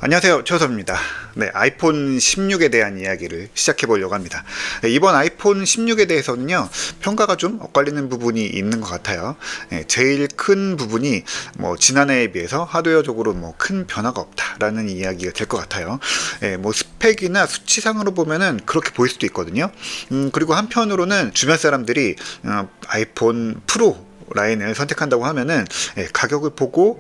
안녕하세요, 최호섭입니다. 네, 아이폰 16에 대한 이야기를 시작해 보려고 합니다. 네, 이번 아이폰 16에 대해서는요, 평가가 좀 엇갈리는 부분이 있는 것 같아요. 네, 제일 큰 부분이 지난해에 비해서 하드웨어적으로 큰 변화가 없다라는 이야기가 될 것 같아요. 네, 스펙이나 수치상으로 보면은 그렇게 보일 수도 있거든요. 그리고 한편으로는 주변 사람들이 아이폰 프로 라인을 선택한다고 하면은 가격을 보고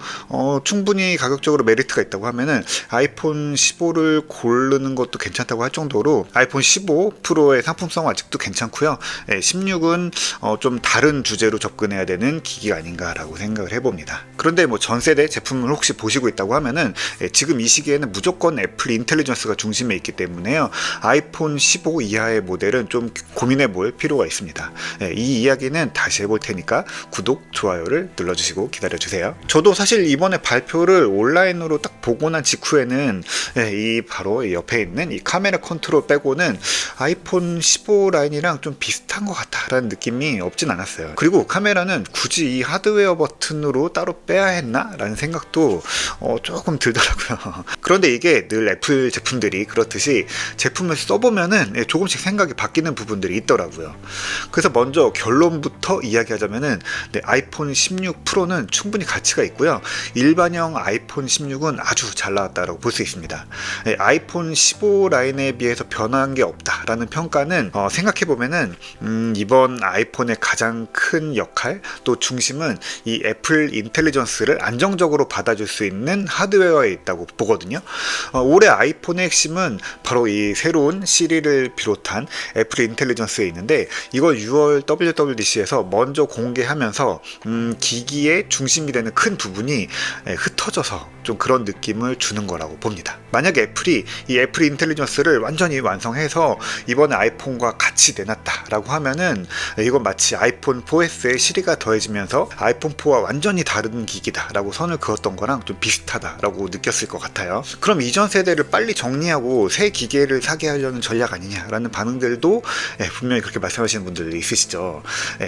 충분히 가격적으로 메리트가 있다고 하면은 아이폰 15를 고르는 것도 괜찮다고 할 정도로 아이폰 15 프로의 상품성은 아직도 괜찮고요. 16은 좀 다른 주제로 접근해야 되는 기기가 아닌가라고 생각을 해봅니다. 그런데 전 세대 제품을 혹시 보시고 있다고 하면은 지금 이 시기에는 무조건 애플 인텔리전스가 중심에 있기 때문에요. 아이폰 15 이하의 모델은 좀 고민해 볼 필요가 있습니다. 이 이야기는 다시 해볼 테니까 구독, 좋아요를 눌러주시고 기다려주세요. 저도 사실 이번에 발표를 온라인으로 딱 보고 난 직후에는 이 바로 옆에 있는 이 카메라 컨트롤 빼고는 아이폰 15 라인이랑 좀 비슷한 것 같다라는 느낌이 없진 않았어요. 그리고 카메라는 굳이 이 하드웨어 버튼으로 따로 빼야 했나? 라는 생각도 조금 들더라고요. 그런데 이게 늘 애플 제품들이 그렇듯이 제품을 써보면은 조금씩 생각이 바뀌는 부분들이 있더라고요. 그래서 먼저 결론부터 이야기하자면은 아이폰 16 프로는 충분히 가치가 있고요. 일반형 아이폰 16은 아주 잘 나왔다고 볼 수 있습니다. 아이폰 15 라인에 비해서 변한 게 없다라는 평가는 생각해보면은 이번 아이폰의 가장 큰 역할 또 중심은 이 애플 인텔리전스를 안정적으로 받아줄 수 있는 하드웨어에 있다고 보거든요. 올해 아이폰의 핵심은 바로 이 새로운 시리를 비롯한 애플 인텔리전스에 있는데 이걸 6월 WWDC에서 먼저 공개하면서 기기의 중심이 되는 큰 부분이 흩어져서 좀 그런 느낌을 주는 거라고 봅니다. 만약에 애플이 이 애플 인텔리전스를 완전히 완성해서 이번에 아이폰과 같이 내놨다라고 하면은 이건 마치 아이폰 4S의 시리가 더해지면서 아이폰 4와 완전히 다른 기기다라고 선을 그었던 거랑 좀 비슷하다라고 느꼈을 것 같아요. 그럼 이전 세대를 빨리 정리하고 새 기계를 사게 하려는 전략 아니냐라는 반응들도 분명히 그렇게 말씀하시는 분들이 있으시죠.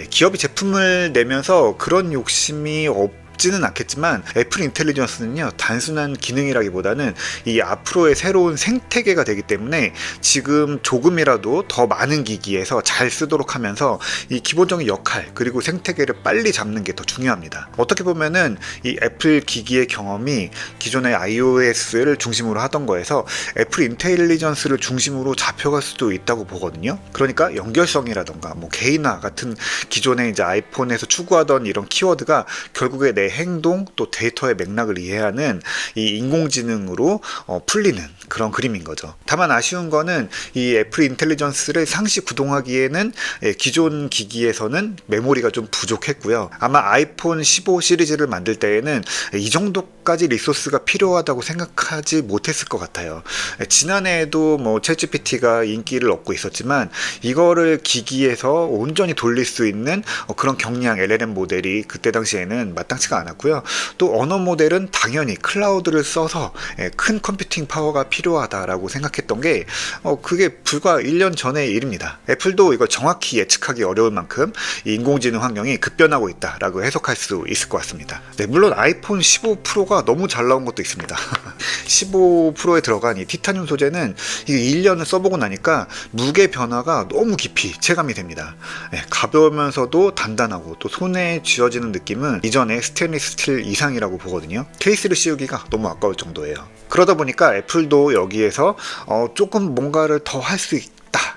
기업이 제품을 내면서 그런 욕심이 없지는 않겠지만 애플 인텔리전스는요 단순한 기능이라기보다는 이 앞으로의 새로운 생태계가 되기 때문에 지금 조금이라도 더 많은 기기에서 잘 쓰도록 하면서 이 기본적인 역할 그리고 생태계를 빨리 잡는 게 더 중요합니다. 어떻게 보면은 이 애플 기기의 경험이 기존의 iOS를 중심으로 하던 거에서 애플 인텔리전스를 중심으로 잡혀갈 수도 있다고 보거든요. 그러니까 연결성이라던가 개인화 같은 기존의 이제 아이폰에서 추구하던 이런 키워드가 결국에 내 행동 또 데이터의 맥락을 이해하는 이 인공지능으로 풀리는 그런 그림인 거죠. 다만 아쉬운 거는 이 애플 인텔리전스를 상시 구동하기에는 기존 기기에서는 메모리가 좀 부족했고요. 아마 아이폰 15 시리즈를 만들 때에는 이 정도까지 리소스가 필요하다고 생각하지 못했을 것 같아요. 지난해에도 챗GPT가 인기를 얻고 있었지만 이거를 기기에서 온전히 돌릴 수 있는 그런 경량 LLM 모델이 그때 당시에는 마땅치가 않았고요. 또 언어 모델은 당연히 클라우드를 써서 큰 컴퓨팅 파워가 필요하다라고 생각했던 게 그게 불과 1년 전의 일입니다. 애플도 이걸 정확히 예측하기 어려울 만큼 이 인공지능 환경이 급변하고 있다라고 해석할 수 있을 것 같습니다. 물론 아이폰 15 프로가 너무 잘 나온 것도 있습니다. 15 프로에 들어간 이 티타늄 소재는 이게 1년을 써보고 나니까 무게 변화가 너무 깊이 체감이 됩니다. 가벼우면서도 단단하고 또 손에 쥐어지는 느낌은 이전에 스테인리스 스틸 이상이라고 보거든요. 케이스를 씌우기가 너무 아까울 정도예요. 그러다 보니까 애플도 여기에서 조금 뭔가를 더 할 수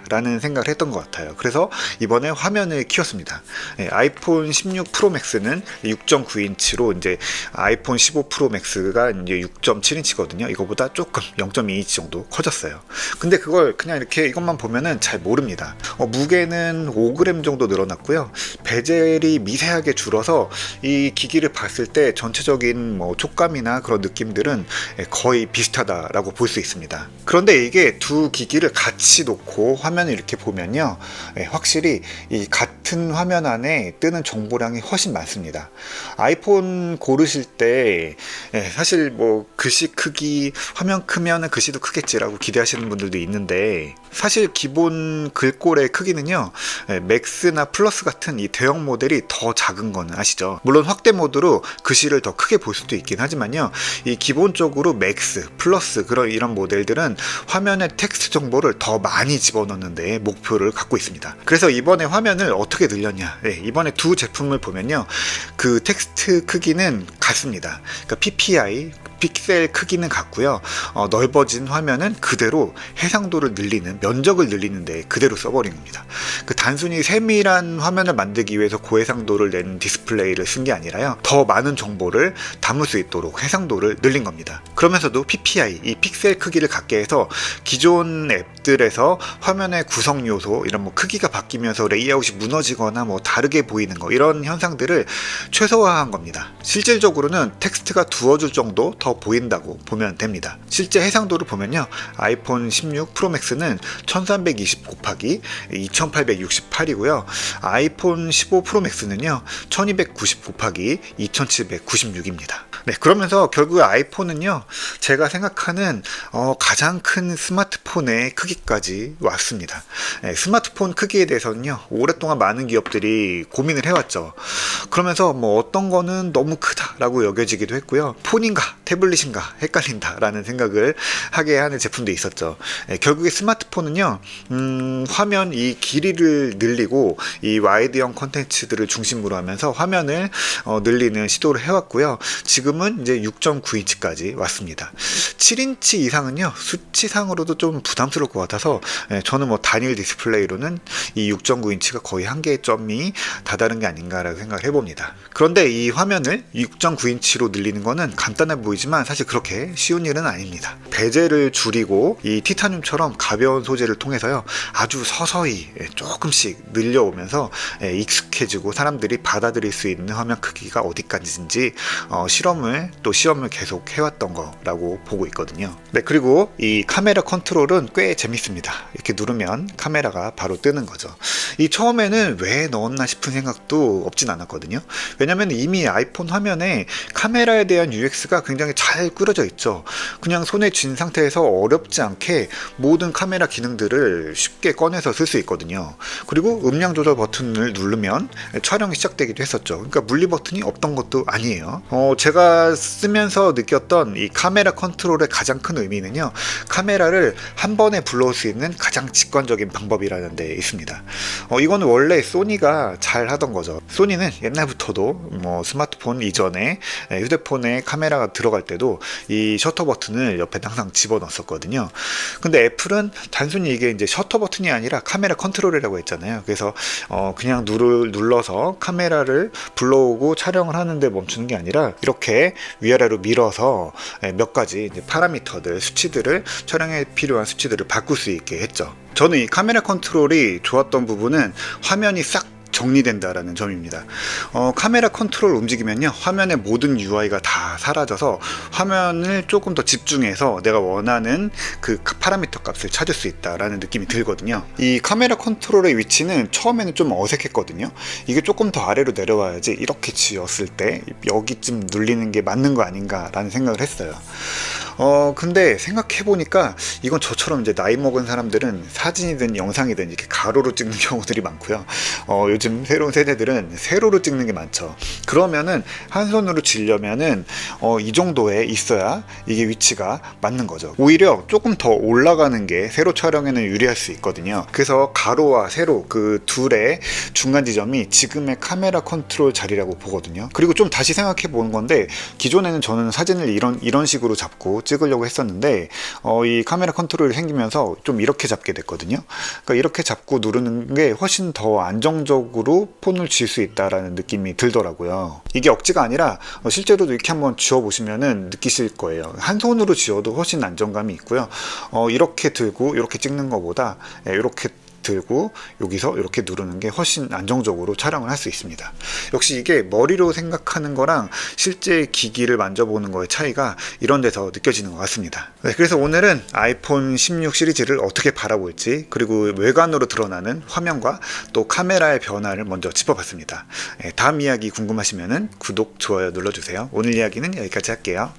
라는 생각을 했던 것 같아요. 그래서 이번에 화면을 키웠습니다. 아이폰 16 프로 맥스는 6.9인치로 이제 아이폰 15 프로 맥스가 이제 6.7인치거든요. 이거보다 조금 0.2인치 정도 커졌어요. 근데 그걸 그냥 이렇게 이것만 보면은 잘 모릅니다. 무게는 5g 정도 늘어났고요. 베젤이 미세하게 줄어서 이 기기를 봤을 때 전체적인 촉감이나 그런 느낌들은 거의 비슷하다라고 볼 수 있습니다. 그런데 이게 두 기기를 같이 놓고 놓고 화면을 이렇게 보면요, 확실히 이 같은 화면 안에 뜨는 정보량이 훨씬 많습니다. 아이폰 고르실 때 사실 뭐 글씨 크기, 화면 크면은 글씨도 크겠지라고 기대하시는 분들도 있는데, 사실 기본 글꼴의 크기는요, 맥스나 플러스 같은 이 대형 모델이 더 작은 거는 아시죠? 물론 확대 모드로 글씨를 더 크게 볼 수도 있긴 하지만요, 이 기본적으로 맥스, 플러스 그런 이런 모델들은 화면에 텍스트 정보를 더 많이 집어넣는 데 목표를 갖고 있습니다. 그래서 이번에 화면을 어떻게 늘렸냐, 이번에 두 제품을 보면요, 그 텍스트 크기는 같습니다. 그러니까 PPI 픽셀 크기는 같고요, 넓어진 화면은 그대로 해상도를 늘리는, 면적을 늘리는데 그대로 써버린 겁니다. 그 단순히 세밀한 화면을 만들기 위해서 고해상도를 낸 디스플레이를 쓴 게 아니라요, 더 많은 정보를 담을 수 있도록 해상도를 늘린 겁니다. 그러면서도 PPI, 이 픽셀 크기를 갖게 해서 기존 앱들에서 화면의 구성 요소, 이런 뭐 크기가 바뀌면서 레이아웃이 무너지거나 뭐 다르게 보이는 거, 이런 현상들을 최소화한 겁니다. 실질적으로는 텍스트가 두어 줄 정도 더 보인다고 보면 됩니다. 실제 해상도를 보면요, 아이폰 16 프로맥스는 1320 곱하기 2868이고요 아이폰 15 프로맥스는요 1290 곱하기 2796입니다. 네, 그러면서 결국 아이폰은요, 제가 생각하는 가장 큰 스마트폰의 크기까지 왔습니다. 스마트폰 크기에 대해서는요, 오랫동안 많은 기업들이 고민을 해왔죠. 그러면서 뭐 어떤 거는 너무 크다라고 여겨지기도 했고요, 폰인가 태블릿인가 헷갈린다라는 생각을 하게 하는 제품도 있었죠. 결국에 스마트폰은요, 화면 이 길이를 늘리고 이 와이드형 콘텐츠들을 중심으로 하면서 화면을 늘리는 시도를 해왔고요. 지금은 이제 6.9인치까지 왔습니다. 7인치 이상은요, 수치상으로도 좀 부담스러울 것 같아서 저는 뭐 단일 디스플레이로는 이 6.9인치가 거의 한계점이 다다른 게 아닌가라고 생각을 해봅니다. 그런데 이 화면을 6.9인치로 늘리는 거는 간단해 보이지만 사실 그렇게 쉬운 일은 아닙니다. 베젤을 줄이고 이 티타늄처럼 가벼운 소재를 통해서요, 아주 서서히 조금씩 늘려오면서 익숙해지고 사람들이 받아들일 수 있는 화면 크기가 어디까지인지 시험을 계속 해왔던 거라고 보고 있거든요. 네, 그리고 이 카메라 컨트롤은 꽤 재밌습니다. 이렇게 누르면 카메라가 바로 뜨는 거죠. 이 처음에는 왜 넣었나 싶은 생각도 없진 않았거든요. 왜냐면 이미 아이폰 화면에 카메라에 대한 UX가 굉장히 잘 꾸려져 있죠. 그냥 손에 쥔 상태에서 어렵지 않게 모든 카메라 기능들을 쉽게 꺼내서 쓸 수 있거든요. 그리고 음량 조절 버튼을 누르면 촬영이 시작되기도 했었죠. 그러니까 물리 버튼이 없던 것도 아니에요. 제가 쓰면서 느꼈던 이 카메라 컨트롤의 가장 큰 의미는요, 카메라를 한 번에 불러올 수 있는 가장 직관적인 방법이라는 데 있습니다. 이거는 원래 소니가 잘 하던 거죠. 소니는 옛날부터도 뭐 스마트폰 이전에 휴대폰에 카메라가 들어갈 때도 이 셔터 버튼을 옆에 항상 집어넣었거든요. 근데 애플은 단순히 이게 이제 셔터 버튼이 아니라 카메라 컨트롤이라고 했잖아요. 그래서 그냥 눌러서 카메라를 불러오고 촬영을 하는데 멈추는 게 아니라 이렇게 위아래로 밀어서 몇 가지 이제 파라미터들, 수치들을, 촬영에 필요한 수치들을 바꿀 수 있게 했죠. 저는 이 카메라 컨트롤이 좋았던 부분은 화면이 싹 정리된다라는 점입니다. 카메라 컨트롤 움직이면요, 화면의 모든 UI가 다 사라져서 화면을 조금 더 집중해서 내가 원하는 그 파라미터 값을 찾을 수 있다라는 느낌이 들거든요. 이 카메라 컨트롤의 위치는 처음에는 좀 어색했거든요. 이게 조금 더 아래로 내려와야지 이렇게 쥐었을 때 여기쯤 눌리는 게 맞는 거 아닌가라는 생각을 했어요. 근데 생각해보니까 이건 저처럼 이제 나이 먹은 사람들은 사진이든 영상이든 이렇게 가로로 찍는 경우들이 많고요. 요즘 새로운 세대들은 세로로 찍는 게 많죠. 그러면은 한 손으로 쥐려면은 이 정도에 있어야 이게 위치가 맞는 거죠. 오히려 조금 더 올라가는 게 세로 촬영에는 유리할 수 있거든요. 그래서 가로와 세로 그 둘의 중간 지점이 지금의 카메라 컨트롤 자리라고 보거든요. 그리고 좀 다시 생각해 보는 건데, 기존에는 저는 사진을 이런 식으로 잡고 찍으려고 했었는데 이 카메라 컨트롤이 생기면서 좀 이렇게 잡게 됐거든요. 그러니까 이렇게 잡고 누르는 게 훨씬 더 안정적으로 폰을 쥘 수 있다라는 느낌이 들더라고요. 이게 억지가 아니라 실제로도 이렇게 한번 쥐어 보시면은 느끼실 거예요. 한 손으로 쥐어도 훨씬 안정감이 있고요. 이렇게 들고 이렇게 찍는 것보다 이렇게 들고 여기서 이렇게 누르는 게 훨씬 안정적으로 촬영을 할 수 있습니다. 역시 이게 머리로 생각하는 거랑 실제 기기를 만져보는 거의 차이가 이런 데서 느껴지는 것 같습니다. 네, 그래서 오늘은 아이폰 16 시리즈를 어떻게 바라볼지, 그리고 외관으로 드러나는 화면과 또 카메라의 변화를 먼저 짚어봤습니다. 다음 이야기 궁금하시면 구독, 좋아요 눌러주세요. 오늘 이야기는 여기까지 할게요.